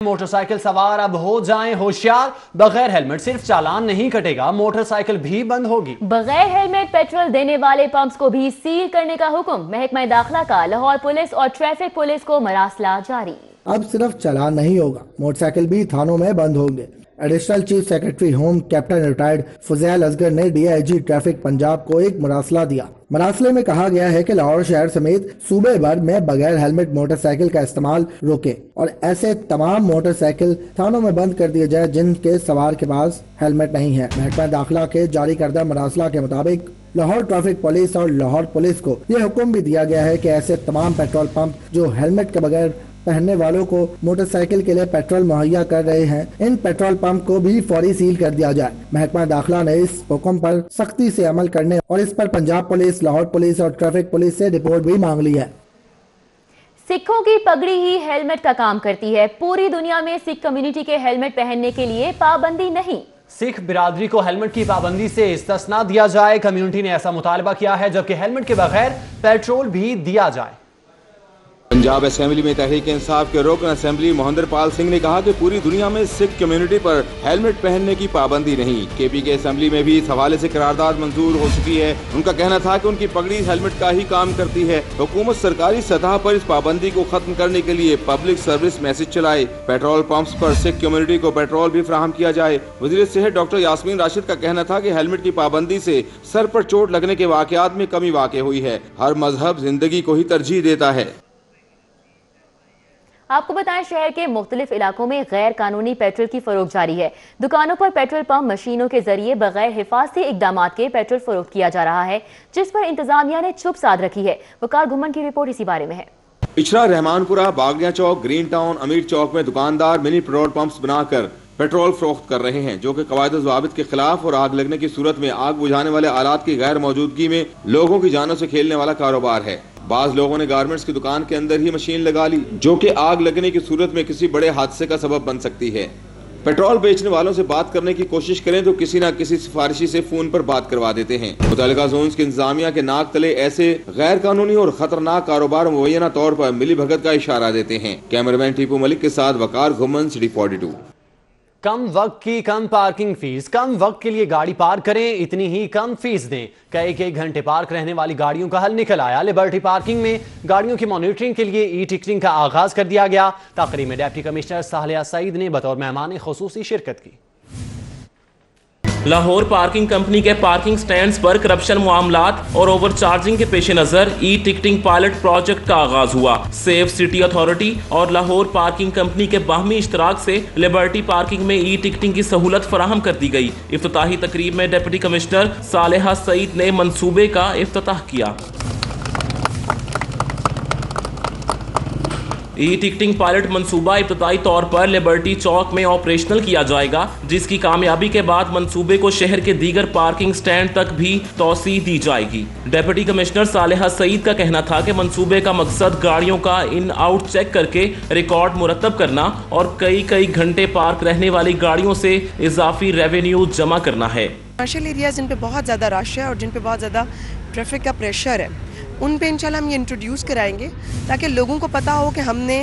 Motorcycle सवार अब हो जाएं होशियार, बगैर हेलमेट सिर्फ चालान नहीं कटेगा, मोटरसाइकिल भी बंद होगी। बगैर हेलमेट पेट्रोल देने वाले पंप्स को भी सील करने का हुक्म। महकमा दाखिला का लाहौर पुलिस और ट्रैफिक पुलिस को मरासला जारी। अब सिर्फ चालान नहीं होगा, मोटरसाइकिल भी थानों में बंद होंगे। Additional chief secretary home captain retired Fuzail Asghar ने डीआईजी ट्रैफिक पंजाब को एक मरासला दिया। मरासले में कहा गया है कि लाहौर शहर समेत सूबे भर में बगैर हेलमेट मोटरसाइकिल का इस्तेमाल रोके और ऐसे तमाम मोटरसाइकिल थानों में बंद कर दिए जाए जिनके सवार के पास हेलमेट नहीं है। महकमा दाखिला के जारी करदा मरासला के मुताबिक लाहौर ट्रैफिक पुलिस और लाहौर पुलिस को यह हुक्म भी दिया गया है कि ऐसे तमाम पेट्रोल पंप जो हेलमेट के बगैर पहनने वालों को मोटरसाइकिल के लिए पेट्रोल मुहैया कर रहे हैं, इन पेट्रोल पंप को भी फौरी सील कर दिया जाए। महकमा दाखिला ने इस हुक्म पर सख्ती से अमल करने और इस पर पंजाब पुलिस, लाहौर पुलिस और ट्रैफिक पुलिस से रिपोर्ट भी मांग ली है। सिखों की पगड़ी ही हेलमेट का काम करती है। पूरी दुनिया में सिख कम्युनिटी के हेलमेट पहनने के लिए पाबंदी नहीं। सिख बिरादरी को हेलमेट की पाबंदी से इस्तिस्ना दिया जाए। कम्युनिटी ने ऐसा मुतालबा किया है, जबकि हेलमेट के बगैर पेट्रोल भी दिया जाए। पंजाब असेंबली में तहरीक इंसाफ के रुकन असेंबली मोहिंदर पाल सिंह ने कहा कि पूरी दुनिया में सिख कम्युनिटी पर हेलमेट पहनने की पाबंदी नहीं। केपी के असेंबली में भी इस हवाले से करारदाद मंजूर हो चुकी है। उनका कहना था कि उनकी पगड़ी हेलमेट का ही काम करती है। हुकूमत सरकारी सतह पर इस पाबंदी को खत्म करने के लिए पब्लिक सर्विस मैसेज चलाए। पेट्रोल पंप्स पर सिख कम्युनिटी को पेट्रोल भी फराहम किया जाए। वज़ीर सेहत डॉक्टर यास्मीन राशिद का कहना था कि हेलमेट की पाबंदी से सर पर चोट लगने के वाकयात में कमी वाक़ हुई है। हर मजहब जिंदगी को ही तरजीह देता है। आपको बताएं, शहर के मुख्तलिफ इलाकों में गैर कानूनी पेट्रोल की फरोख्त जारी है। दुकानों पर पेट्रोल पंप मशीनों के जरिए बगैर हिफाजती इकदाम के पेट्रोल फरोख्त किया जा रहा है, जिस पर इंतजामिया ने चुप साध रखी है। वकार घुमन की रिपोर्ट इसी बारे में है। पिछड़ा रहमानपुरा, बागलिया चौक, ग्रीन टाउन, अमीर चौक में दुकानदार मिनी पेट्रोल पंप्स बनाकर पेट्रोल फरोख्त कर रहे हैं, जो कि कवायद ज़वाबित के खिलाफ और आग लगने की सूरत में आग बुझाने वाले आलात की गैर मौजूदगी में लोगों की जानों से खेलने वाला कारोबार है। बाज लोगों ने गारमेंट्स की दुकान के अंदर ही मशीन लगा ली, जो कि आग लगने की सूरत में किसी बड़े हादसे का सबब बन सकती है। पेट्रोल बेचने वालों से बात करने की कोशिश करें तो किसी न किसी सिफारिशी से फोन पर बात करवा देते हैं। मुतल्लिका जोन्स की इंतजामिया के नाक तले ऐसे गैर कानूनी और खतरनाक कारोबार मुबैना तौर पर मिली भगत का इशारा देते हैं। कैमरामैन टीपू मलिक के साथ वकार घुमन, सिटी 42। कम वक्त की कम पार्किंग फीस। कम वक्त के लिए गाड़ी पार्क करें, इतनी ही कम फीस दें। कई घंटे पार्क रहने वाली गाड़ियों का हल निकल आया। लिबर्टी पार्किंग में गाड़ियों की मॉनिटरिंग के लिए ई टिकटिंग का आगाज कर दिया गया। तकरीब में डिप्टी कमिश्नर सालेहा सईद ने बतौर मेहमान खुसूसी शिरकत की। लाहौर पार्किंग कंपनी के पार्किंग स्टैंड्स पर करप्शन मामलात और ओवर चार्जिंग के पेश नजर ई टिकटिंग पायलट प्रोजेक्ट का आगाज हुआ। सेफ सिटी अथॉरिटी और लाहौर पार्किंग कंपनी के बाहमी इश्तराक से लिबर्टी पार्किंग में ई टिकटिंग की सहूलत फराहम कर दी गई। इफ्तिताही तकरीब में डिप्टी कमिश्नर सालेहा सईद ने मंसूबे का इफ्तिताह किया। ई टिकटिंग पायलट मंसूबा इब्तदाई तौर पर लिबर्टी चौक में ऑपरेशनल किया जाएगा, जिसकी कामयाबी के बाद मंसूबे को शहर के दीगर पार्किंग स्टैंड तक भी तौसी दी जाएगी। डिप्टी कमिश्नर सालेहा सईद का कहना था कि मंसूबे का मकसद गाड़ियों का इन आउट चेक करके रिकॉर्ड मुरतब करना और कई घंटे पार्क रहने वाली गाड़ियों से इजाफी रेवेन्यू जमा करना है। कमर्शियल एरियाज जिन पे बहुत ज़्यादा रश है और जिन पे बहुत ज़्यादा ट्रैफिक का प्रेशर है, उन पे इंशाल्लाह हम ये इंट्रोड्यूस कराएंगे ताकि लोगों को पता हो कि हमने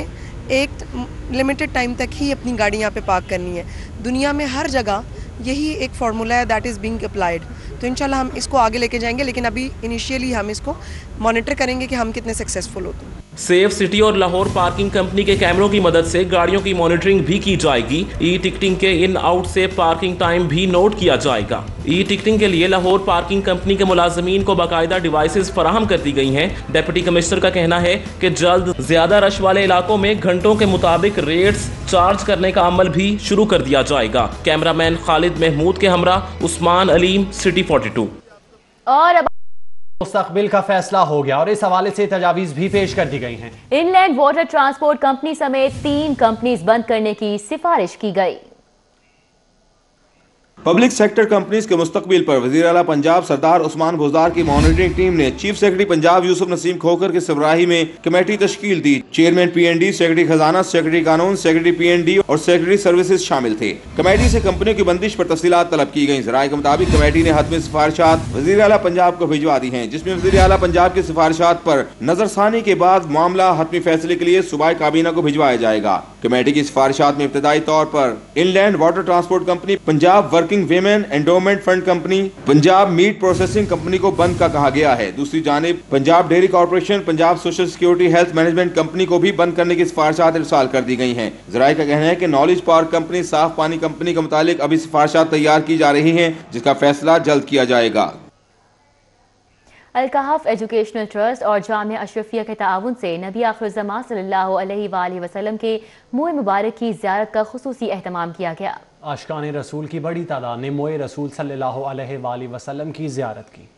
एक लिमिटेड टाइम तक ही अपनी गाड़ी यहाँ पे पार्क करनी है। दुनिया में हर जगह यही एक फार्मूला है दैट इज़ बीइंग अप्लाइड। तो इंशाल्लाह हम इसको आगे लेके जाएंगे, लेकिन अभी इनिशियली हम इसको मॉनिटर करेंगे कि हम कितने सक्सेसफुल होते हैं। सेफ सिटी और लाहौर पार्किंग कंपनी के कैमरों की मदद से गाड़ियों की मॉनिटरिंग भी की जाएगी। ई टिकटिंग के इन आउट से पार्किंग टाइम भी नोट किया जाएगा। ई टिकटिंग के लिए लाहौर पार्किंग कंपनी के मुलाजमीन को बाकायदा डिवाइसेस फराहम कर दी गई हैं। डिप्टी कमिश्नर का कहना है कि जल्द ज्यादा रश वाले इलाकों में घंटों के मुताबिक रेट्स चार्ज करने का अमल भी शुरू कर दिया जाएगा। कैमरामैन खालिद महमूद के हमरा उस्मान अलीम, सिटी 42। और अब मुस्तकबिल का फैसला हो गया और इस हवाले से तजावीज भी पेश कर दी गई हैं। इनलैंड वाटर ट्रांसपोर्ट कंपनी समेत 3 कंपनीज बंद करने की सिफारिश की गई। पब्लिक सेक्टर कंपनीज के मुस्तकबिल पर वज़ीर आला पंजाब सरदार उस्मान बुज़दार की मॉनिटरिंग टीम ने चीफ सेक्रेटरी पंजाब यूसुफ नसीम खोखर की सरबराही में कमेटी तश्कील दी। चेयरमैन PND, सेक्रेटरी खजाना, सेक्रेटरी कानून, सेक्रेटरी PND और सेक्रेटरी सर्विसेज शामिल थे। कमेटी से कंपनियों की बंदिश पर तफसीलात तलब की गई। ज़राए के मुताबिक कमेटी ने हतमी सिफारिशात वज़ीर आला पंजाब को भिजवा दी हैं, जिसमें वज़ीर आला पंजाब की सिफारिशात पर नजरसानी के बाद मामला हतमी फैसले के लिए सूबाई काबीना को भिजवाया जाएगा। कमेटी की सिफारिशात में इब्तदाई तौर पर inland water transport company, Punjab working women endowment fund company, Punjab meat processing company को बंद का कहा गया है। दूसरी जानिब Punjab dairy corporation, Punjab social security health management company को भी बंद करने की सिफारिशात इरसाल कर दी गई हैं। ज़राए का कहना है कि नॉलेज पावर कंपनी, साफ पानी कंपनी के मुतालिक अभी सिफारिशात तैयार की जा रही हैं, जिसका फैसला जल्द किया जाएगा। अल-कहफ एजुकेशनल ट्रस्ट और जामिया अशरफिया के ताउन से नबी आखिरुज़्ज़मान सल्लल्लाहु अलैहि वसल्लम के मुँह मुबारक की ज़ियारत का खुसूसी एहतमाम किया गया। आशिकाने रसूल की बड़ी तादाद ने मुँह रसूल सल्लल्लाहु अलैहि वसल्लम की ज़ियारत की।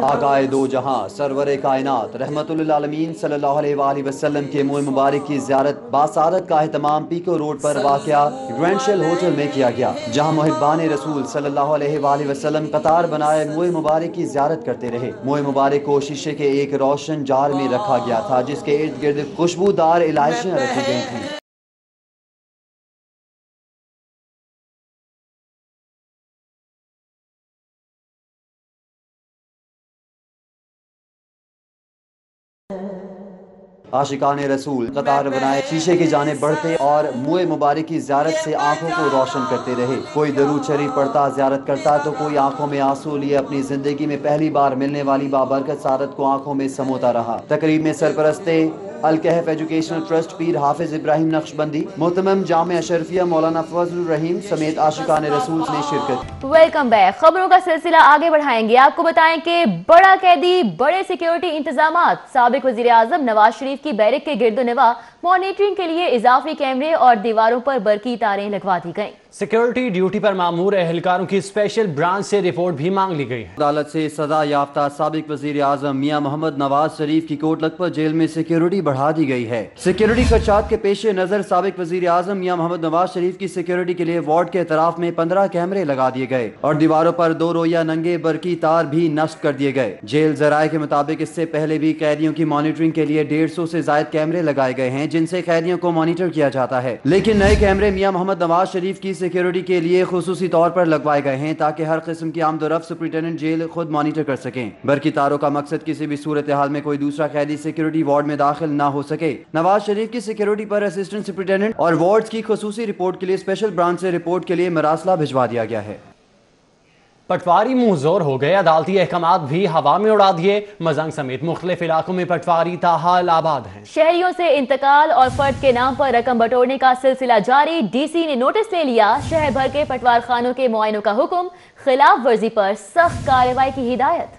आगाए दो जहां सरवरे कायनात रहमतुल्लिल आलमीन सल्लल्लाहु अलैहि वसल्लम के मुँह मुबारक की ज़ियारत बासारत का एहतमाम पीको रोड पर वाक़या ग्रैंड शेल होटल में किया गया, जहां मुहिब्बान रसूल सल्लल्लाहु अलैहि वसल्लम कतार बनाए मुँह मुबारक की ज़ियारत करते रहे। मुँह मुबारक को शीशे के एक रोशन जार में रखा गया था, जिसके इर्द गिर्द खुशबूदार इलायचियां रखी गई थी। आशिकाने रसूल कतार बनाए शीशे की जानिब बढ़ते और मुँह मुबारक की ज़ियारत से आंखों को रोशन करते रहे। कोई दरूद शरीफ पढ़ता, ज़ियारत करता, तो कोई आंखों में आंसू लिए अपनी जिंदगी में पहली बार मिलने वाली बाबरकत सारत को आंखों में समोता रहा। तकरीब में सरपरस्ते अल-कहफ एजुकेशनल ट्रस्ट पीर हाफिज इब्राहिम नक्शबंदी, मोहतरम जामिया अशरफिया मौलाना फजलुर रहीम समेत आशिकाने रसूल ने शिरकत। Welcome back. खबरों का सिलसिला आगे बढ़ाएंगे। आपको बताएं कि बड़ा कैदी, बड़े सिक्योरिटी इंतजामात, साबिक वजीर आजम नवाज शरीफ की बैरक के गिरदोनवा मॉनिटरिंग के लिए इजाफी कैमरे और दीवारों पर बरकी तारें लगवा दी गयी। सिक्योरिटी ड्यूटी पर मामूर एहलकारों की स्पेशल ब्रांच से रिपोर्ट भी मांग ली गई है। अदालत से सजा याफ्ता साबिक वजीर आजम मियां मोहम्मद नवाज शरीफ की कोट लखपत जेल में सिक्योरिटी बढ़ा दी गई है। सिक्योरिटी खर्चात के पेश नजर साबिक वजीर आजम मियां मोहम्मद नवाज शरीफ की सिक्योरिटी के लिए वार्ड के अतराफ में 15 कैमरे लगा दिए गए और दीवारों पर 2 रोया नंगे बरकी तार भी नस्ब कर दिए गए। जेल जराये के मुताबिक इससे पहले भी कैदियों की मॉनिटरिंग के लिए 150 से ज्यादा कैमरे लगाए गए हैं, जिनसे कैदियों को मॉनिटर किया जाता है। लेकिन नए कैमरे मियां मोहम्मद नवाज शरीफ की सिक्योरिटी के लिए खुसूसी तौर पर लगवाए गए हैं, ताकि हर किस्म की आमदोरफ्त सुपरिटेंडेंट जेल खुद मॉनिटर कर सकें। बरकी तारों का मकसद किसी भी सूरत हाल में कोई दूसरा कैदी सिक्योरिटी वार्ड में दाखिल न हो सके। नवाज शरीफ की सिक्योरिटी पर असिस्टेंट सुपरिटेंडेंट और वार्ड्स की खुसूसी रिपोर्ट के लिए स्पेशल ब्रांच से रिपोर्ट के लिए मरासला भिजवा दिया गया है। पटवारी मुंहजोर हो गए, अदालती अहकामात भी हवा में उड़ा दिए। मजंग समेत मुख्तलिफ इलाकों में पटवारी ताहाल आबाद हैं। शहरियों से इंतकाल और फर्द के नाम पर रकम बटोरने का सिलसिला जारी। DC ने नोटिस ले लिया। शहर भर के पटवार खानों के मुआयनों का हुक्म, खिलाफ वर्जी पर सख्त कार्रवाई की हिदायत।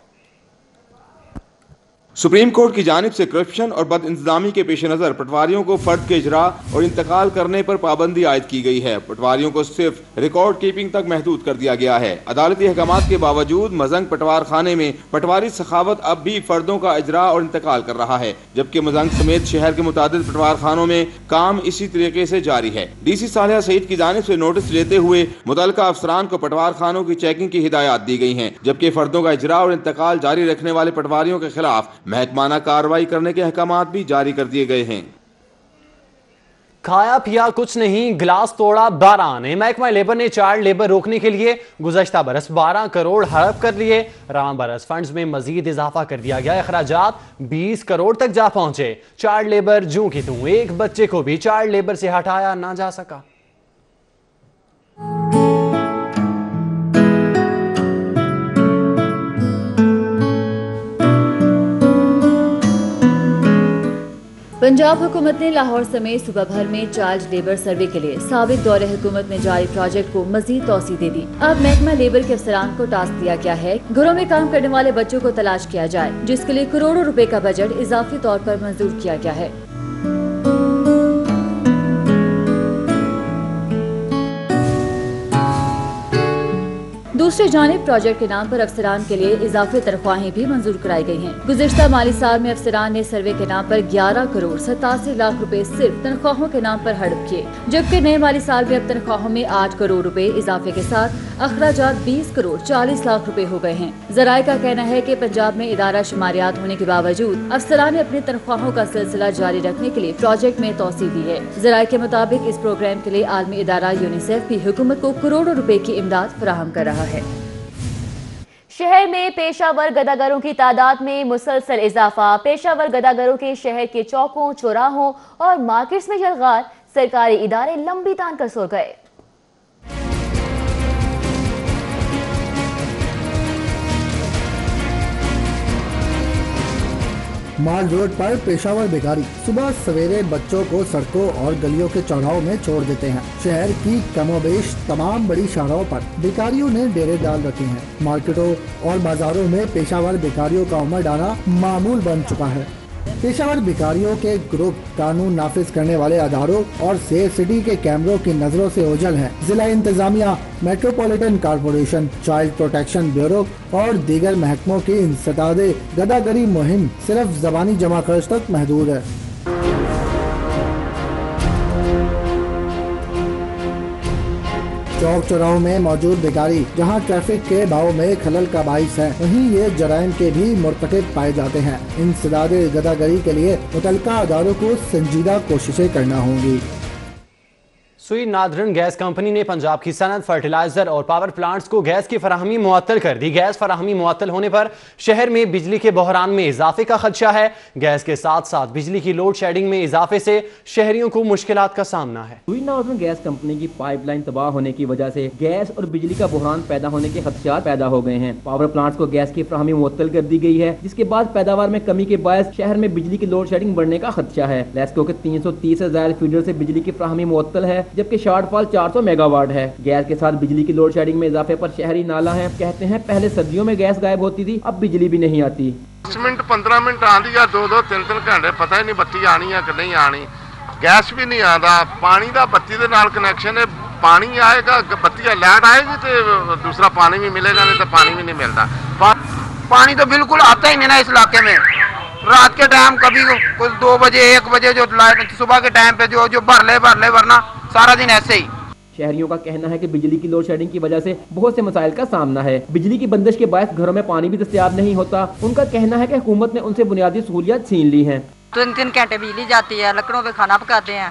सुप्रीम कोर्ट की जानिब से करप्शन और बद इंतजामी के पेश नजर पटवारियों को फर्द के इजरा और इंतकाल करने पर पाबंदी आयद की गई है। पटवारियों को सिर्फ रिकॉर्ड कीपिंग तक महदूद कर दिया गया है। अदालती अहकामात के बावजूद मजंग पटवार खाने में पटवारी सखावत अब भी फर्दों का इजरा और इंतकाल कर रहा है, जबकि मजंग समेत शहर के मुतादिद पटवार खानों में काम इसी तरीके से जारी है। DC सालिहा सईद की जानिब से नोटिस लेते हुए मुतल्लिका अफसरान को पटवार खानों की चेकिंग की हिदायत दी गई है, जबकि फर्दों का इजरा और इंतकाल जारी रखने वाले पटवारियों के खिलाफ महकमाना कार्रवाई करने के अहकामात भी जारी कर दिए गए हैं। खाया पिया कुछ नहीं, गिलास तोड़ा 12 ने। महकमा लेबर ने चाइल्ड लेबर रोकने के लिए गुज़श्ता बरस 12 करोड़ हड़प कर लिए। रवां बरस फंड्स में मजीद इजाफा कर दिया गया। अखराजात 20 करोड़ तक जा पहुंचे। चाइल्ड लेबर जूं की तूं, एक बच्चे को भी चाइल्ड लेबर से हटाया ना जा सका। पंजाब हुकूमत ने लाहौर समेत सूबा भर में चाइल्ड लेबर सर्वे के लिए साबिक दौरे हुकूमत में जारी प्रोजेक्ट को मजीद तौसी दे दी। अब महकमा लेबर के अफसरान को टास्क दिया गया है, घरों में काम करने वाले बच्चों को तलाश किया जाए, जिसके लिए करोड़ों रुपए का बजट इजाफी तौर पर मंजूर किया गया है। दूसरी जानिब प्रोजेक्ट के नाम पर अफसरान के लिए इजाफी तनख्वाहें भी मंजूर कराई गई हैं। गुज़िश्ता माली साल में अफसरान ने सर्वे के नाम पर 11 करोड़ 87 लाख रुपए सिर्फ तनख्वाहों के नाम पर हड़प किए, जबकि नए माली साल में अब तनख्वाहों में 8 करोड़ रुपए इजाफे के साथ अखराजात 20 करोड़ 40 लाख रुपए हो गए हैं। ज़राए का कहना है कि पंजाब में इदारा शुमारियात होने के बावजूद अफसरान ने अपनी तनख्वाहों का सिलसिला जारी रखने के लिए प्रोजेक्ट में तोसी दी है। ज़राए के मुताबिक इस प्रोग्राम के लिए आलमी इदारा यूनिसेफ भी हुकूमत को करोड़ों रुपए की इमदाद फराहम कर रहा है। शहर में पेशावर गदागरों की तादाद में मुसलसल इजाफा। पेशावर गदागरों के शहर के चौकों, चौराहों और मार्केट्स में यलगार, सरकारी इदारे लंबी तान कर सो गए। माल रोड पर पेशावर भिखारी सुबह सवेरे बच्चों को सड़कों और गलियों के चौराहों में छोड़ देते हैं। शहर की कमोबेश तमाम बड़ी शाहराहों पर भिखारियों ने डेरे डाल रखे हैं। मार्केटों और बाजारों में पेशावर भिखारियों का उमड़ आना मामूल बन चुका है। पेशावर भिखारियों के ग्रुप कानून नाफिज करने वाले अदारों और सेफ सिटी के कैमरों की नजरों से ओझल है। जिला इंतजामिया, metropolitan corporation, child protection bureau और दीगर महकमों की इंसदादे गदागरी मुहिम सिर्फ जबानी जमा खर्च तक महदूद है। चौक चौराहों में मौजूद भिखारी जहां ट्रैफिक के बहाव में खलल का बाइस है, वहीं ये जराइम के भी मुर्तकिब पाए जाते हैं। इंसदादे गदागरी के लिए मुतल्लिका अदारों को संजीदा कोशिशें करना होंगी। सुई नादरन गैस कंपनी ने पंजाब की सनत, फर्टिलाइजर और पावर प्लांट्स को गैस की फराहमी मुअत्तल कर दी। गैस फराहमी मुअत्तल होने पर शहर में बिजली के बहरान में इजाफे का खदशा है। गैस के साथ साथ बिजली की लोड शेडिंग में इजाफे से शहरियों को मुश्किलात का सामना है। सुई नादरन गैस कंपनी की पाइपलाइन तबाह होने की वजह से गैस और बिजली का बहरान पैदा होने के खदशात पैदा हो गए हैं। पावर प्लांट्स को गैस की फराहमी मुअत्तल कर दी गई है, जिसके बाद पैदावार में कमी के बायस शहर में बिजली की लोड शेडिंग बढ़ने का खदशा है। लेस्को के 330 से ज्यादा फीडर से बिजली की फराहमी मुअत्तल है, जबकि शार्टफॉल 400 मेगावाट है। गैस के साथ बिजली की लोड शेडिंग में इजाफे पर शहरी नाला है। कहते हैं पहले सर्दियों में गैस गायब होती थी, अब बिजली भी नहीं आती। 10 मिनट 15 मिनट आती या 2-2 3-3 घंटे पता ही नहीं बत्ती आनी है कि नहीं आनी। गैस भी नहीं आता, पानी का बत्ती के नाल कनेक्शन है, पानी आएगा बत्ती लाइट आएगी तो दूसरा पानी भी मिलेगा, नहीं तो पानी भी नहीं मिलता। पानी तो बिल्कुल आता ही नहीं ना इस इलाके में। रात के टाइम कभी कुछ 2 बजे 1 बजे जो लाइट, सुबह के टाइम पे जो भर ले वरना सारा दिन ऐसे ही। शहरियों का कहना है कि बिजली की लोड शेडिंग की वजह से बहुत से मसाइल का सामना है। बिजली की बंदिश के बायस घरों में पानी भी दस्तयाब नहीं होता। उनका कहना है कि हुकूमत ने उनसे बुनियादी सहूलियत छीन ली है। 3-3 घंटे बिजली जाती है, लकड़ों पे खाना पकाते हैं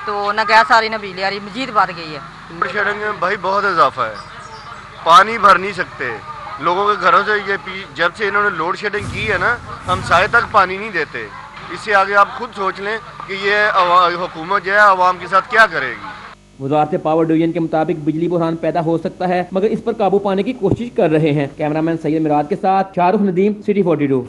तो न गैस आ रही न बिजली आ रही, मजीद बढ़ गई है। लोड शेडिंग में भाई बहुत इजाफा है, पानी भर नहीं सकते लोगों के घरों से। ये जब से इन्होंने लोड शेडिंग की है ना, हम साए तक पानी नहीं देते। इससे आगे आप खुद सोच लें कि ये हुकूमत जो है आवाम के साथ क्या करेगी। वजारत पावर डिवीजन के मुताबिक बिजली बहरान पैदा हो सकता है, मगर इस पर काबू पाने की कोशिश कर रहे हैं। कैमरामैन सैयद मिराज के साथ शाहरुख नदीम, सिटी 42।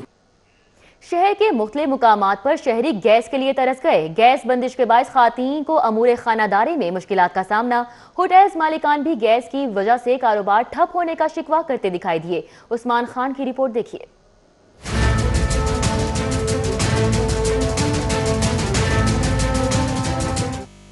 शहर के मुख्तलिफ मुकामात पर शहरी गैस के लिए तरस गए। गैस बंदिश के बायस खातीन को अमूर खानादारी में मुश्किलात का सामना। होटल्स मालिकान भी गैस की वजह से कारोबार ठप होने का शिकवा करते दिखाई दिए। उस्मान खान की रिपोर्ट देखिए।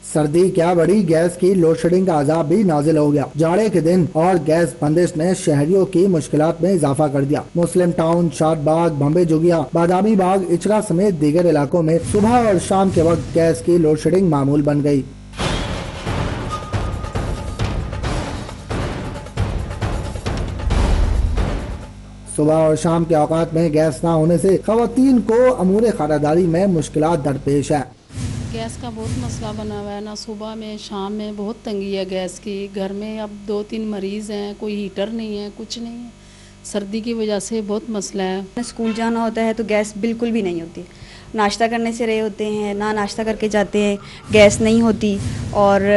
सर्दी क्या बड़ी, गैस की लोड शेडिंग का अजाब भी नाजिल हो गया। जाड़े के दिन और गैस बंदिश ने शहरियों की मुश्किलात में इजाफा कर दिया। मुस्लिम टाउन, शादबाग, बम्बे जोगिया, बादामी बाग, इचरा समेत दीगर इलाकों में सुबह और शाम के वक्त गैस की लोड शेडिंग मामूल बन गई। सुबह और शाम के औकात में गैस न होने से खवातीन को अमूर खानादारी में मुश्किलात दरपेश है। गैस का बहुत मसला बना हुआ है ना, सुबह में शाम में बहुत तंगी है गैस की। घर में अब 2-3 मरीज़ हैं, कोई हीटर नहीं है, कुछ नहीं है। सर्दी की वजह से बहुत मसला है। स्कूल जाना होता है तो गैस बिल्कुल भी नहीं होती। नाश्ता करने से रहे होते हैं, ना नाश्ता करके जाते हैं, गैस नहीं होती और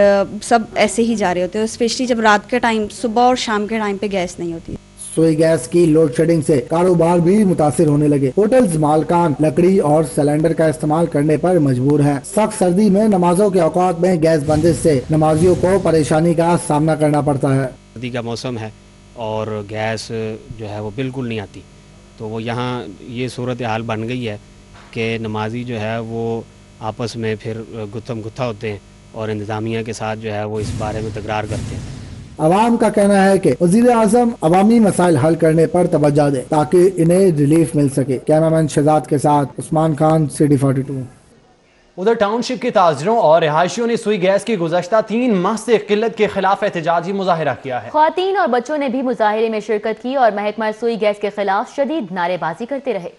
सब ऐसे ही जा रहे होते हैं। स्पेशली जब रात के टाइम, सुबह और शाम के टाइम पे गैस नहीं होती। सुई गैस की लोड शेडिंग से कारोबार भी मुतासिर होने लगे। होटल्स मालकान लकड़ी और सिलेंडर का इस्तेमाल करने पर मजबूर है। सख्त सर्दी में नमाजों के औकात में गैस बंदिश से नमाजियों को परेशानी का सामना करना पड़ता है। सर्दी का मौसम है और गैस जो है वो बिल्कुल नहीं आती, तो वो यहाँ ये सूरत हाल बन गई है कि नमाजी जो है वो आपस में फिर गुत्थम गुत्था होते हैं और इंतज़ामिया के साथ जो है वो इस बारे में तकरार करते हैं। आवाम का कहना है कि वज़ीर आज़म अवामी मसाइल हल करने पर तवज्जो दे ताकि इन्हें रिलीफ मिल सके। कैमरामैन शहजाद के साथ उस्मान खान, सिटी 42। उधर टाउनशिप के ताजरों और रिहायशियों ने सुई गैस की गुज़श्ता 3 माह से किल्लत के खिलाफ एहतजाजी मुजाहिरा किया है। ख्वातीन और बच्चों ने भी मुजाहिरे में शिरकत की और महकमा सुई गैस के खिलाफ शदीद नारेबाजी करते रहे।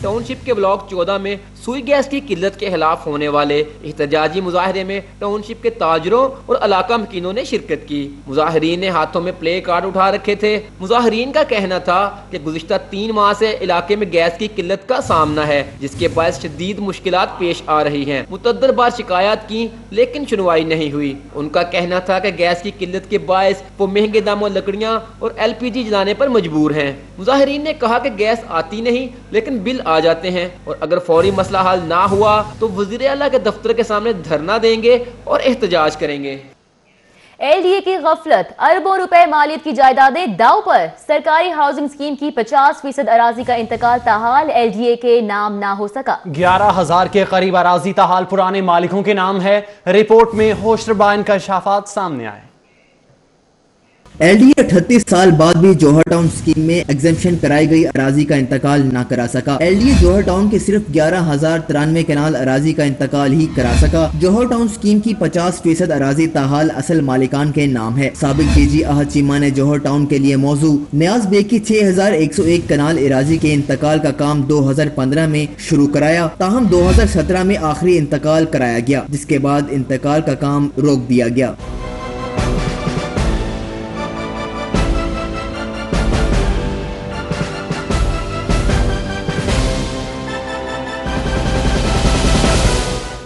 टाउनशिप के ब्लॉक 14 में सुई गैस की किल्लत के खिलाफ होने वाले एहतजाजी मुजाहरे में टाउनशिप के ताजरों और इलाका मकीनों ने शिरकत की। मुजाहरीन ने हाथों में प्ले कार्ड उठा रखे थे। मुजाहरीन का कहना था कि गुज़िश्ता 3 माह से इलाके में गैस की किल्लत का सामना है, जिसके बायस शदीद मुश्किलात पेश आ रही हैं। मुतअद्दिद बार शिकायत की लेकिन सुनवाई नहीं हुई। उनका कहना था कि गैस की किल्लत के बायस वो महंगे दामों लकड़ियाँ और LPG जलाने पर मजबूर हैं। मुजाहरीन ने कहा कि गैस आती नहीं लेकिन बिल आ जाते हैं और अगर फौरी मसला हल ना हुआ तो वज़ीर आला के दफ्तर के सामने धरना देंगे और एहतजाज करेंगे। LDA की गफलत, अरबों रुपए मालियत की जायदादें दाव पर। सरकारी हाउसिंग स्कीम की 50% अराजी का इंतकाल ताहाल LDA के नाम ना हो सका। 11,000 के करीब अराजी ताहाल पुराने मालिकों के नाम है। रिपोर्ट में होशरबा इंकशाफात सामने आए। LDA 38 साल बाद भी जौहर टाउन स्कीम में एग्जेम्पशन कराई गई अराजी का इंतकाल ना करा सका। LDA जौहर टाउन के सिर्फ 11,093 कनाल अराजी का इंतकाल ही करा सका। जौहर टाउन स्कीम की 50% अराजी ताहाल असल मालिकान के नाम है। साबिक DG अहद चीमा ने जौहर टाउन के लिए मौजू न्याज बेग की 6,101 कनाल अराजी के इंतकाल का काम 2015 में शुरू कराया, ताहम 2017 में आखिरी इंतकाल कराया गया, जिसके बाद इंतकाल का काम रोक दिया गया।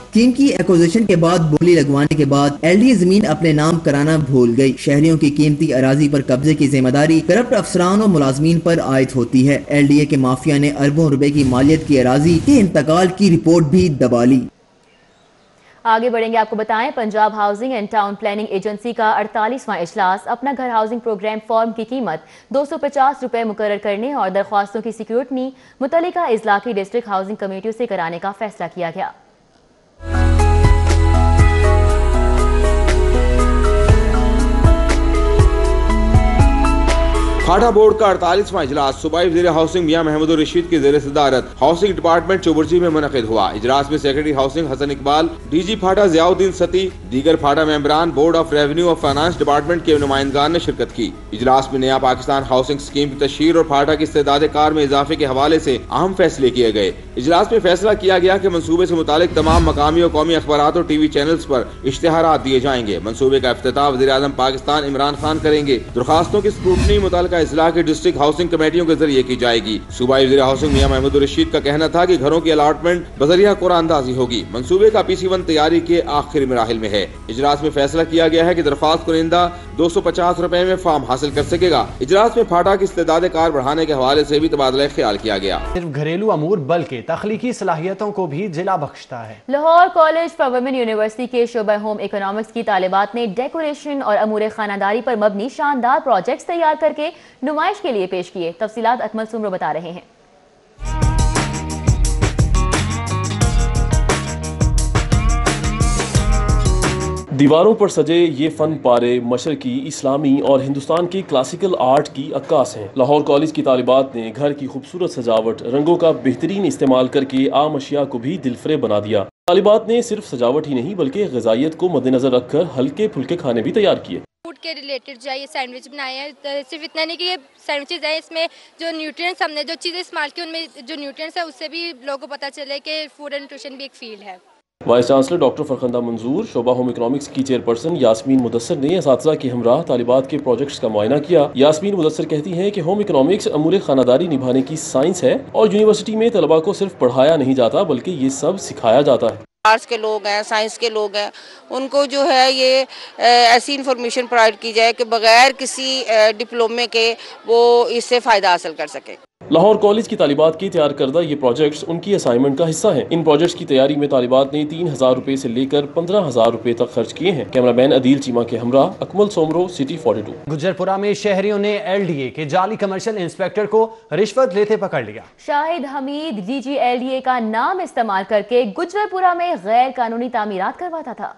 स्कीम की एक्विजिशन के बाद बोली लगवाने के बाद LDA जमीन अपने नाम कराना भूल गई। शहरियों की कीमती अराजी पर कब्जे की जिम्मेदारी करप्ट अफसरान और मुलाजमीन पर आयद होती है। LDA के माफिया ने अरबों रुपए की मालियत की अराजी के इंतकाल की रिपोर्ट भी दबा ली। आगे बढ़ेंगे, आपको बताएं Punjab housing and town planning agency का 48वां इजलास अपना घर हाउसिंग प्रोग्राम फॉर्म की कीमत 250 रुपए मुकर्रर करने और दरख्वास्तों की सिक्योरिटी मुतल्लिका इजलाकी डिस्ट्रिक्ट हाउसिंग कमेटियों से कराने का फैसला किया गया। खाटा बोर्ड का 48वां इजलास सूबाई वज़ीर हाउसिंग मियां महमूद रशीद की ज़ेर सदारत हाउसिंग डिपार्टमेंट चौबरजी में मुनक़िद हुआ। इजलास में secretary housing Hassan Iqbal, DG FATA Ziauddin Sati, दीगर फाटा मेंबरान, बोर्ड ऑफ रेवेन्यू और फाइनेंस डिपार्टमेंट के नुमाइंदगान ने शिरकत की। इजलास में नया पाकिस्तान हाउसिंग स्कीम की तशहीर और फाटा की इस्तेदाद कार में इजाफे के हवाले से अहम फैसले किए गए। इजलास में फैसला किया गया कि मंसूबे से मुतालिक तमाम मकामी और कौमी अखबारात और TV चैनल्स पर इश्तिहारात दिए जाएंगे। मंसूबे का इफ्तिताह वज़ीर आज़म पाकिस्तान इमरान खान करेंगे। दरखास्तों की स्क्रूटनी मुतालिका इजला के डिस्ट्रिक्ट हाउसिंग कमेटियों के जरिए की जाएगी। सूबाई वज़ीर हाउसिंग मियां महमूद रशीद का कहना था कि घरों की अलाटमेंट बजरिया कुरानंदाजी होगी। मंसूबे का PC1 तैयारी के आखिरी मराहिल में है। इजलास में फैसला किया गया है कि दरख्वास्त कुनिंदा 250 रुपए में फॉर्म हासिल कर सकेगा। इजलास में फाटा की इस्तेदाद कार बढ़ाने के हवाले से भी तबादला ख्याल किया गया। सिर्फ घरेलू अमूर बल्कि तख्लीकी सलाहियतों को भी जिला बख्शता है। Lahore college for women university के शोबा होम इकोनॉमिक्स की तालिबात ने डेकोरेशन और अमूर खानादारी पर मबनी शानदार प्रोजेक्ट्स तैयार करके नुमाइश के लिए पेश किए। तफसीलात अकमल सुमरो बता रहे हैं। दीवारों पर सजे ये फन पारे मशरकी, इस्लामी और हिंदुस्तान की क्लासिकल आर्ट की अक्कास हैं। लाहौर कॉलेज की तालिबात ने घर की खूबसूरत सजावट, रंगों का बेहतरीन इस्तेमाल करके आम अशिया को भी दिलफरेब बना दिया। तालिबात ने सिर्फ सजावट ही नहीं बल्कि ग़िज़ाइयत को मद्देनजर रखकर हल्के फुल्के खाने भी तैयार किए। फूड के रिलेटेड जो है ये सैंडविच बनाए हैं। सिर्फ इतना नहीं कि ये सैंडविचेज हैं, इसमें जो न्यूट्रिएंट्स हमने जो चीज़ें इस्तेमाल की उनमें जो न्यूट्रिएंट्स है उससे भी लोगों को पता चले कि फूड एंड न्यूट्रिशन भी एक फील्ड है। वाइस चांसलर डॉक्टर फरखंदा मंजूर, शोबा होम इकोनॉमिक्स की चेयरपर्सन यास्मीन मुदस्सर ने असातिज़ा के हमराह तालिबात के प्रोजेक्ट्स का मुआयना किया। यास्मीन मुदस्सर कहती हैं कि होम इकोनॉमिक्स अमूर खानादारी निभाने की साइंस है और यूनिवर्सिटी में तलबा को सिर्फ पढ़ाया नहीं जाता बल्कि ये सब सिखाया जाता है। आर्ट्स के लोग हैं, साइंस के लोग हैं, उनको जो है ये ऐसी इंफॉर्मेशन प्रोवाइड की जाए कि बगैर किसी डिप्लोमे के वो इससे फ़ायदा हासिल कर सके। लाहौर कॉलेज की तालिबात के तैयार करदा ये प्रोजेक्ट्स उनकी असाइनमेंट का हिस्सा हैं। इन प्रोजेक्ट्स की तैयारी में तालिबात ने 3000 रुपए से लेकर 15,000 रुपए तक खर्च किए हैं। कैमरामैन अदील चीमा के हमरा अकमल सोमरो, सिटी 42। गुजरपुरा में शहरियों ने LDA के जाली कमर्शियल इंस्पेक्टर को रिश्वत लेते पकड़ लिया। शाहिद हमीद DG LDA का नाम इस्तेमाल करके गुजरपुरा में गैर कानूनी तामीरात करवाता था।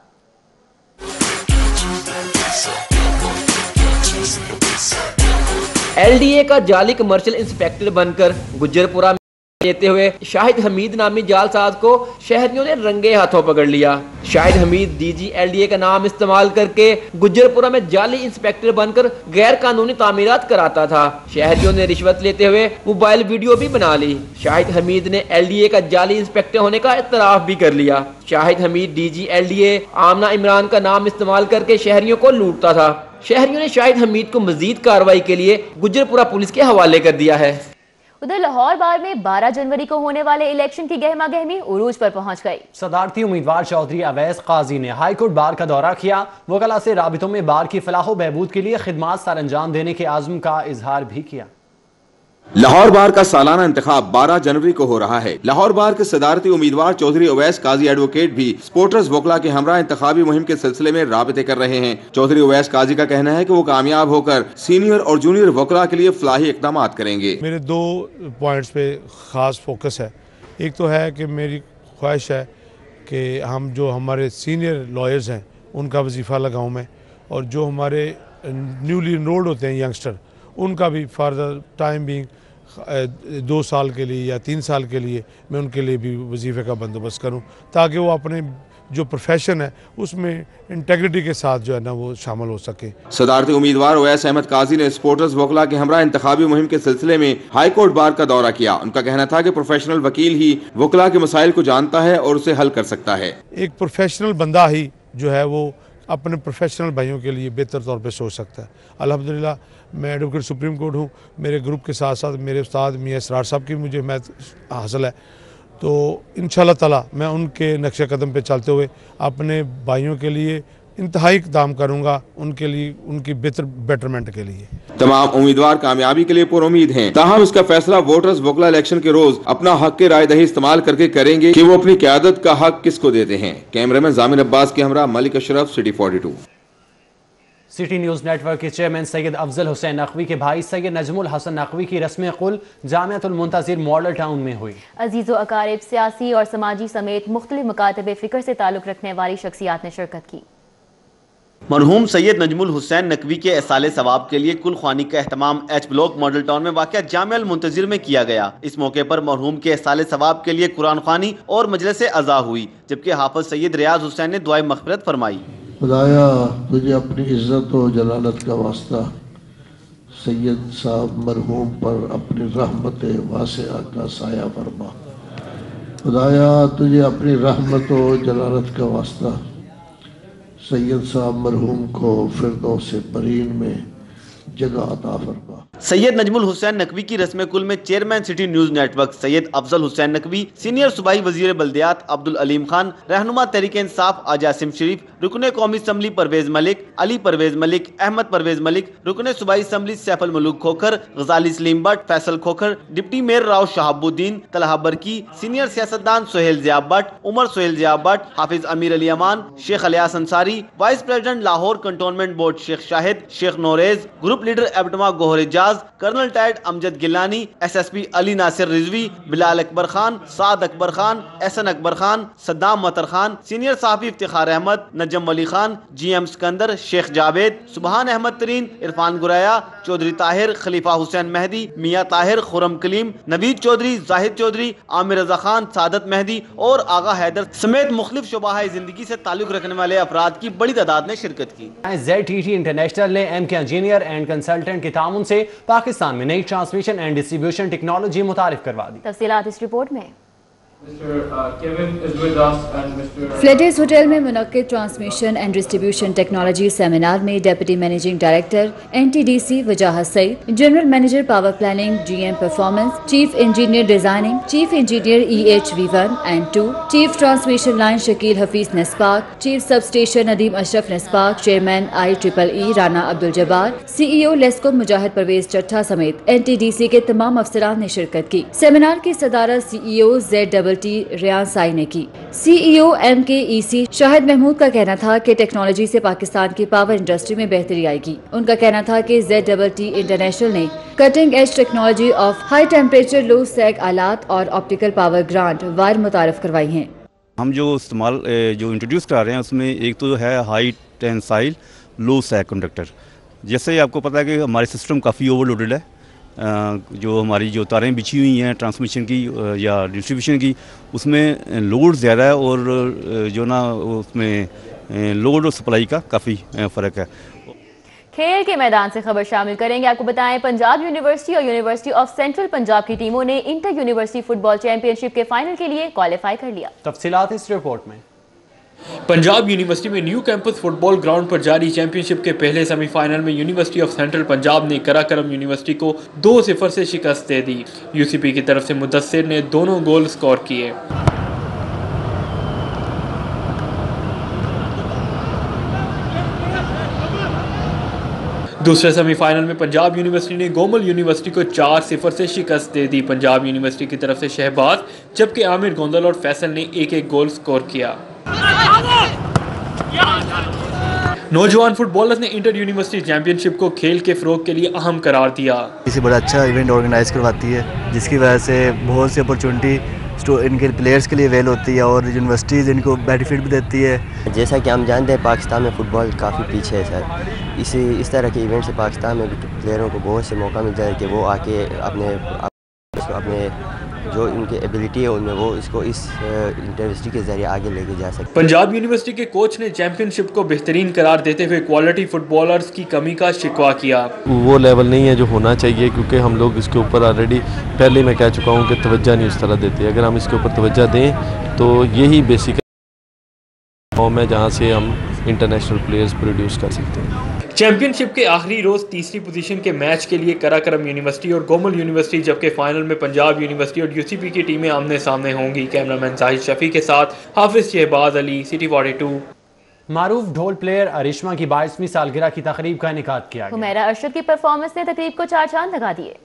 LDA का जाली कमर्शियल इंस्पेक्टर बनकर गुजरपुरा में लेते हुए शाहिद हमीद नामी जालसाज को शहरियों ने रंगे हाथों पकड़ लिया। शाहिद हमीद DG LDA का नाम इस्तेमाल करके गुजरपुरा में जाली इंस्पेक्टर बनकर गैर कानूनी तामीरात कराता था। शहरियों ने रिश्वत लेते हुए मोबाइल वीडियो भी बना ली। शाहिद हमीद ने LDA का जाली इंस्पेक्टर होने का इतराफ भी कर लिया। शाहिद हमीद DG LDA आमना इमरान का नाम इस्तेमाल करके शहरियों को लूटता था। शहरियों ने शाहिद हमीद को मजीद कार्रवाई के लिए गुजरपुरा पुलिस के हवाले कर दिया है। उधर लाहौर बार में 12 जनवरी को होने वाले इलेक्शन की गहमा गहमी उरूज पर पहुंच गई। सदारती उम्मीदवार चौधरी अवैस काजी ने हाईकोर्ट बार का दौरा किया। वकला से राबितों में बार की फलाह बहबूद के लिए खिदमात सर अंजाम देने के आज़म का इजहार भी किया। लाहौर बार का सालाना इंतखाब 12 जनवरी को हो रहा है। लाहौर बार के सदारती उम्मीदवार चौधरी अवैस काजी एडवोकेट भी सपोर्टर्स वकला के हमरा इंतखाबी मुहिम के सिलसिले में राबते कर रहे हैं। चौधरी अवैस काजी का कहना है कि वो कामयाब होकर सीनियर और जूनियर वकला के लिए फलाही इकदाम करेंगे। मेरे 2 पॉइंट्स पे खास फोकस है। एक तो है कि मेरी ख्वाहिश है कि हम जो हमारे सीनियर लॉयर्स हैं उनका वजीफ़ा लगाऊँ मैं, और जो हमारे न्यूली इनरोल्ड होते हैं यंगस्टर उनका भी फर्दर टाइम बिंग 2 साल के लिए या 3 साल के लिए मैं उनके लिए भी वजीफे का बंदोबस्त करूं, ताकि वो अपने जो प्रोफेशन है उसमें इंटेग्रिटी के साथ जो है ना वो शामिल हो सके। सदारती उम्मीदवार अवैस अहमद काजी ने सपोर्टर्स वकला के हमरा इंतखाबी मुहिम के सिलसिले में हाई कोर्ट बार का दौरा किया। उनका कहना था कि प्रोफेशनल वकील ही वकला के मसाइल को जानता है और उसे हल कर सकता है। एक प्रोफेशनल बंदा ही जो है वो अपने प्रोफेशनल भाइयों के लिए बेहतर तौर पे सोच सकता है। अल्हम्दुलिल्लाह मैं एडवोकेट सुप्रीम कोर्ट हूँ, मेरे ग्रुप के साथ साथ मेरे उस्ताद मियां इसरार साहब की मुझे हिमायत हासिल है, तो इंशाल्लाह ताला मैं उनके नक्शे कदम पे चलते हुए अपने भाइयों के लिए इंतहाई इक़दाम करूँगा, उनके लिए उनकी बेटरमेंट के लिए। तमाम उम्मीदवार कामयाबी के लिए पुरुमीद हैं, ताहम इसका फैसला वोटर्स वकला इलेक्शन के रोज अपना हक के राय दही इस्तेमाल करके करेंगे कि वो अपनी क़यादत का हक किसको देते हैं। कैमरामैन जामिन अब्बास के हमरा Malik Ashraf, city 42। City news network के चेयरमैन सैयद अफजल हुसैन नकवी के भाई सैयद नजमुल हसन नकवी की रस्म कुल जामियातुल मुंतज़िर मॉडल टाउन में हुई। अजीज़ो अकारिब, सियासी और समाजी समेत मुख्तलिफ मकातबे फ़िक्र से ताल्लुक़ रखने वाली शख्सियात ने शिरकत की। मरहूम सैयद नजमुल हुसैन नकवी के एहसाले सवाब के लिए कुल ख्वानी का एहतमाम H ब्लॉक मॉडल टाउन में वाक़िया जामियातुल मुंतज़िर में किया गया। इस मौके पर मरहूम के एहसाले सवाब के लिए कुरान ख्वानी और मजलिस अज़ा हुई, जबकि हाफ़िज़ सैयद रियाज हुसैन ने दुआए मग़फ़िरत फरमाई। खुदाया तुझे अपनी इज्जत और जलालत का वास्ता सैयद साहब मरहूम पर अपनी रहमत वासिआ का साया फरमा। खुदाया तुझे अपनी रहमत और जलालत का वास्ता सैयद साहब मरहूम को फिरदौस बरीन में जगह अता फरमा। सैयद नजमुल हुसैन नकवी की रस्म कुल में chairman city news network Syed Afzal Hussain Naqvi, senior सूबाई वजीर बल्दियात अब्दुल अलीम खान, रहनुमा तहरीक इंसाफ आजासिम शरीफ, रुकने कौमी असम्बली परवेज मलिक, अली परवेज मलिक, अहमद परवेज मलिक, रुकने सूबाई assembly Saiful Malook Khokhar, Ghazali Salim Bhatt, Faisal Khokhar, deputy mayor Rao Shahabuddin, Talha Barki, senior सियासतदान Sohail ज़ियाब Bhatt, Umar Sohail ज़ियाब Bhatt, Hafiz Amir Ali Aman, Sheikh Ilyas Ansari, vice president Lahore cantonment board Sheikh Shahid, Sheikh Noraiz, group leader एबटमा गोहर इजाज, कर्नल टैड अमजद गिलानी, SSP अली नासिर रिजवी, बिलाल अकबर खान, साद अकबर खान, एहसन अकबर खान, सद्दाम मतर खान, सीनियर साहबी इफ्तिखार अहमद, नजम अली खान, GM सिकंदर, शेख जावेद, सुबहान अहमद तरीन, इरफान गुराया, चौधरी ताहिर, खलीफा हुसैन मेहदी, मियाँ ताहिर, खुरम कलीम, नवीद चौधरी, जाहिद चौधरी, आमिर रजा खान, सादत मेहदी और आगा हैदर समेत मुख्तलिफ शुबाह जिंदगी से ताल्लुक रखने वाले अफराद की बड़ी तादाद ने शिरकत की। ZTT इंटरनेशनल ने MK इंजीनियर एंड कंसल्टेंट के ताउन से पाकिस्तान में नई ट्रांसमिशन एंड डिस्ट्रीब्यूशन टेक्नोलॉजी मुतारिफ करवा दी। तफसीलात इस रिपोर्ट में। फ्लेटेस होटल में मुनक्किद transmission and distribution technology seminar में deputy managing director NTDC Wajahat Saeed, general manager power planning GM performance, chief engineer designing, chief engineer EHV1 and 2, chief transmission line Shakeel Hafeez Nespak, chief sub station Nadeem Ashraf Nespak, chairman IEEE Rana Abdul Jabbar, CEO LESCO मुजाहिद परवेज चट्ठा समेत NTDC के तमाम अफसरान ने शिरकत की। Seminar की सदारत CEO ZTT रियान साई ने की। CEO MKEC शाहिद महमूद का कहना था कि टेक्नोलॉजी से पाकिस्तान की पावर इंडस्ट्री में बेहतरी आएगी। उनका कहना था कि ZTT इंटरनेशनल ने cutting edge technology of high temperature low sag आलात और ऑप्टिकल पावर ग्रांट वायर मुतारफ करवाई हैं। हम जो इस्तेमाल जो इंट्रोड्यूस करा रहे हैं उसमें एक तो है हाई टेंसाइल लो सैग कंडक्टर। जैसे आपको पता है कि हमारे सिस्टम काफ़ी ओवरलोडेड है, जो हमारी जो तारें बिछी हुई हैं ट्रांसमिशन की या डिस्ट्रीब्यूशन की, उसमें लोड ज़्यादा है और जो ना उसमें लोड और सप्लाई का काफ़ी फ़र्क है। खेल के मैदान से खबर शामिल करेंगे। आपको बताएं, पंजाब यूनिवर्सिटी और यूनिवर्सिटी ऑफ सेंट्रल पंजाब की टीमों ने इंटर यूनिवर्सिटी फुटबॉल चैंपियनशिप के फाइनल के लिए क्वालिफाई कर लिया। तफसीलात इस रिपोर्ट में। पंजाब यूनिवर्सिटी में न्यू कैंपस फुटबॉल ग्राउंड पर जारी चैंपियनशिप के पहले सेमीफाइनल में यूनिवर्सिटी ऑफ सेंट्रल पंजाब ने कराकरम यूनिवर्सिटी को 2-0 से शिकस्त दे दी। यूसीपी की तरफ से मुदस्सिर ने दोनों गोल स्कोर किए। दूसरे सेमीफाइनल में पंजाब यूनिवर्सिटी ने गोमल यूनिवर्सिटी को 4-0 से शिकस्त दे दी। पंजाब यूनिवर्सिटी की तरफ से शहबाज, जबकि आमिर गोंदल और फैसल ने एक गोल स्कोर किया। नौजवान फुटबॉलर्स ने इंटर यूनिवर्सिटी चैंपियनशिप को खेल के फ़रोग के लिए अहम करार दिया। इसे बड़ा अच्छा इवेंट ऑर्गेनाइज करवाती है, जिसकी वजह से बहुत सी अपॉर्चुनिटी इनके प्लेयर्स के लिए अवेल होती है और यूनिवर्सिटीज़ इनको बेनिफिट भी देती है। जैसा कि हम जानते हैं पाकिस्तान में फ़ुटबॉल काफ़ी पीछे है सर। इस तरह के इवेंट से पाकिस्तान में प्लेयरों को बहुत से मौका मिल जाए कि वो आके अपने जो इनकी एबिलिटी है उनमें वो इसको इस यूनिवर्सिटी के जरिए आगे लेके जा सकते। पंजाब यूनिवर्सिटी के कोच ने चैंपियनशिप को बेहतरीन करार देते हुए क्वालिटी फुटबॉलर्स की कमी का शिकवा किया। वो लेवल नहीं है जो होना चाहिए, क्योंकि हम लोग इसके ऊपर ऑलरेडी पहले मैं कह चुका हूँ कि तवज्जो नहीं उस तरह देते। अगर हम इसके ऊपर तवज्जो दें तो यही बेसिक फॉर्म है जहाँ से हम इंटरनेशनल प्लेयर्स प्रोड्यूस कर सकते हैं। चैंपियनशिप के आखिरी रोज तीसरी पोजीशन के मैच के लिए कराकरम यूनिवर्सिटी और गोमल यूनिवर्सिटी, जबकि फाइनल में पंजाब यूनिवर्सिटी और यूसीपी की टीमें आमने सामने होंगी। कैमरामैन जाहिद शफी के साथ हाफिज शहबाज अली, सिटी 42। मारूफ ढोल प्लेयर अरिश्मा की 22वीं सालगिरह की तकरीब का इनेकाद किया गया। हुमैरा अरशद की परफॉर्मेंस ने तकरीब को 4 चांद लगा दिए।